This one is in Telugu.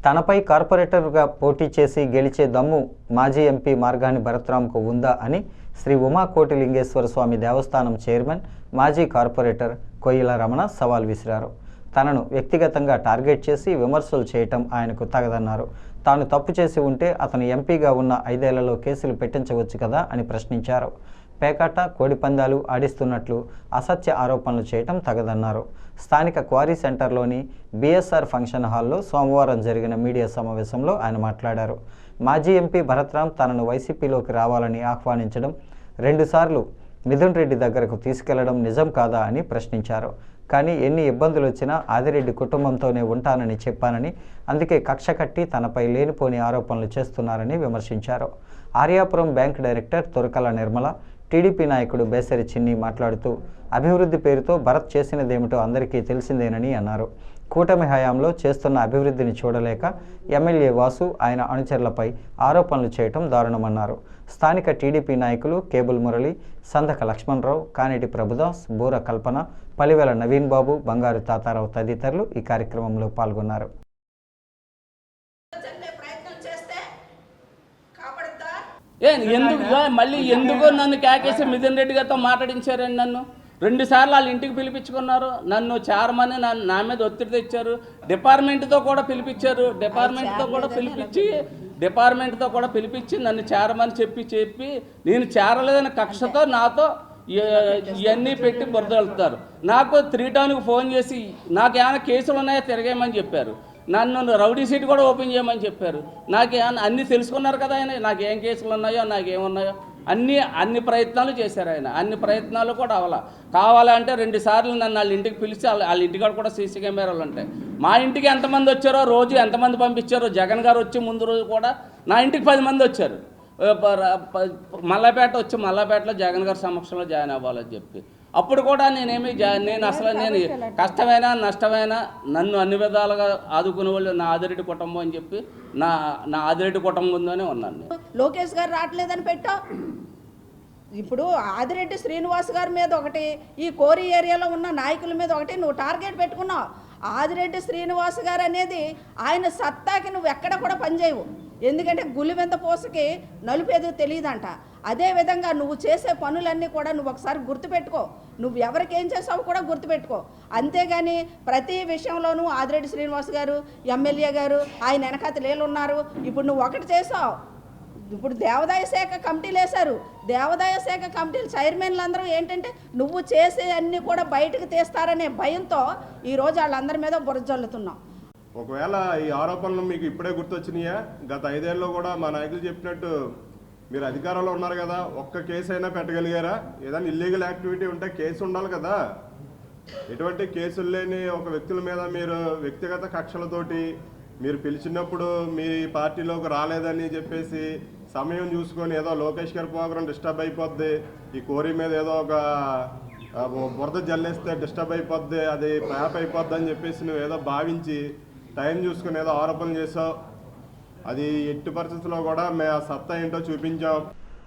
తనపై కార్పొరేటర్గా పోటీ చేసి గెలిచే దమ్ము మాజీ ఎంపీ మార్గాని భరత్రామ్కు ఉందా అని శ్రీ ఉమా కోటిలింగేశ్వర స్వామి దేవస్థానం చైర్మన్ మాజీ కార్పొరేటర్ కొయ్యల రమణ సవాల్ విసిరారు. తనను వ్యక్తిగతంగా టార్గెట్ చేసి విమర్శలు చేయటం ఆయనకు తగదన్నారు. తాను తప్పు చేసి ఉంటే అతను ఎంపీగా ఉన్న 5 ఏళ్లలో కేసులు పెట్టించవచ్చు కదా అని ప్రశ్నించారు. పేకాట, కోడిపందాలు ఆడిస్తున్నట్లు అసత్య ఆరోపణలు చేయటం తగదన్నారు. స్థానిక క్వారీ సెంటర్లోని బిఎస్ఆర్ ఫంక్షన్ హాల్లో సోమవారం జరిగిన మీడియా సమావేశంలో ఆయన మాట్లాడారు. మాజీ ఎంపీ భరత్రామ్ తనను వైసీపీలోకి రావాలని ఆహ్వానించడం, 2 సార్లు మిథున్ రెడ్డి దగ్గరకు తీసుకెళ్లడం నిజం కాదా అని ప్రశ్నించారు. కానీ ఎన్ని ఇబ్బందులు వచ్చినా ఆదిరెడ్డి కుటుంబంతోనే ఉంటానని చెప్పానని, అందుకే కక్ష కట్టి తనపై లేనిపోని ఆరోపణలు చేస్తున్నారని విమర్శించారు. Aryapuram bank director Turakala Nirmala, TDP నాయకుడు బేసరి చిన్ని మాట్లాడుతూ అభివృద్ధి పేరుతో భరత్ చేసినదేమిటో అందరికీ తెలిసిందేనని అన్నారు. కూటమి హయాంలో చేస్తున్న అభివృద్ధిని చూడలేక ఎమ్మెల్యే వాసు ఆయన అనుచరులపై ఆరోపణలు చేయటం దారుణమన్నారు. స్థానిక టీడీపీ నాయకులు కేబుల్ మురళి, సందక లక్ష్మణరావు, కానేటి ప్రభుదాస్, బూర కల్పన, పలివెల నవీన్ బాబు, బంగారు తాతారావు తదితరులు ఈ కార్యక్రమంలో పాల్గొన్నారు. ఎందుకు నన్ను కేకేసి మిథున్ రెడ్డి గారితో మాట్లాడించారండి? నన్ను 2 సార్లు వాళ్ళ ఇంటికి పిలిపించుకున్నారు. నన్ను చైర్మన్ నా మీద ఒత్తిడి తెచ్చారు. డిపార్ట్మెంట్తో కూడా పిలిపించి నన్ను చైర్మన్ చెప్పి నేను చేరలేదని కక్షతో నాతో ఇవన్నీ పెట్టి బురదలుతారు. నాకు 3 టౌన్కి ఫోన్ చేసి నాకు ఏమైనా కేసులు ఉన్నాయో తిరగేయమని చెప్పారు. నన్ను రౌడీ సీట్ కూడా ఓపెన్ చేయమని చెప్పారు. నాకేమన్నా అన్నీ తెలుసుకున్నారు కదా ఆయన, నాకేం కేసులు ఉన్నాయో నాకేమున్నాయో అన్ని ప్రయత్నాలు చేశారు ఆయన. అన్ని ప్రయత్నాలు కూడా కావాలంటే 2 సార్లు నన్ను వాళ్ళ ఇంటికి పిలిచి వాళ్ళ ఇంటికాడ కూడా సీసీ కెమెరాలు ఉంటాయి. మా ఇంటికి ఎంతమంది వచ్చారో, రోజు ఎంతమంది పంపించారో, జగన్ గారు వచ్చి ముందు రోజు కూడా నా ఇంటికి 10 మంది వచ్చారు. మల్లాపేటలో జగన్ గారి సమక్షంలో జాయిన్ అవ్వాలని చెప్పి అప్పుడు కూడా నేను అసలు కష్టమైనా నష్టమైనా నన్ను అన్ని విధాలుగా ఆదుకునే వాళ్ళు నా ఆదిరెడ్డి కుటుంబం అని చెప్పి నా ఆదిరెడ్డి కుటుంబంలోనే ఉన్నాను. లోకేష్ గారు రావట్లేదని పెట్టావు. ఇప్పుడు ఆదిరెడ్డి శ్రీనివాస్ గారి మీద ఒకటి, ఈ కోరి ఏరియాలో ఉన్న నాయకుల మీద ఒకటి నువ్వు టార్గెట్ పెట్టుకున్నావు. ఆదిరెడ్డి శ్రీనివాస్ గారు అనేది ఆయన సత్తాకి నువ్వు ఎక్కడ కూడా పనిచేయవు. ఎందుకంటే గులివెంత పోసకి నలుపేదో తెలియదంట. అదేవిధంగా నువ్వు చేసే పనులన్నీ కూడా నువ్వు ఒకసారి గుర్తుపెట్టుకో. నువ్వు ఎవరికి ఏం చేసావు కూడా గుర్తుపెట్టుకో. అంతేగాని ప్రతి విషయంలోనూ ఆదిరెడ్డి శ్రీనివాస్ గారు, ఎమ్మెల్యే గారు, ఆయన వెనకాతలు ఉన్నారు. ఇప్పుడు నువ్వు ఒకటి చేసావు. ఇప్పుడు దేవాదాయ శాఖ కమిటీలు వేశారు. దేవాదాయ శాఖ కమిటీలు చైర్మన్లు అందరూ ఏంటంటే నువ్వు చేసే అన్నీ కూడా బయటకు తీస్తారనే భయంతో ఈరోజు వాళ్ళందరి మీద బురద జల్లుతున్నాం. ఒకవేళ ఈ ఆరోపణలు మీకు ఇప్పుడే గుర్తొచ్చినాయా? గత 5 ఏళ్ళలో కూడా మా నాయకులు చెప్పినట్టు మీరు అధికారంలో ఉన్నారు కదా, ఒక్క కేసు అయినా పెట్టగలిగారా? ఏదైనా ఇల్లీగల్ యాక్టివిటీ ఉంటే కేసు ఉండాలి కదా. ఎటువంటి కేసులు లేని ఒక వ్యక్తుల మీద మీరు వ్యక్తిగత కక్షలతోటి మీరు పిలిచినప్పుడు మీ పార్టీలోకి రాలేదని చెప్పేసి సమయం చూసుకొని ఏదో లోకేష్ గారి ప్రోగ్రాం డిస్టర్బ్ అయిపోద్ది, ఈ కోరి మీద ఏదో ఒక బురద జల్లేస్తే డిస్టర్బ్ అయిపోద్ది, అది ప్యాప్ అయిపోద్ది అని చెప్పేసి నువ్వు ఏదో భావించి టైం చూసుకుని ఏదో ఆరోపణలు చేసావు. అది ఎట్టి పరిస్థితుల్లో కూడా మేము ఆ సత్తా ఏంటో చూపించాం.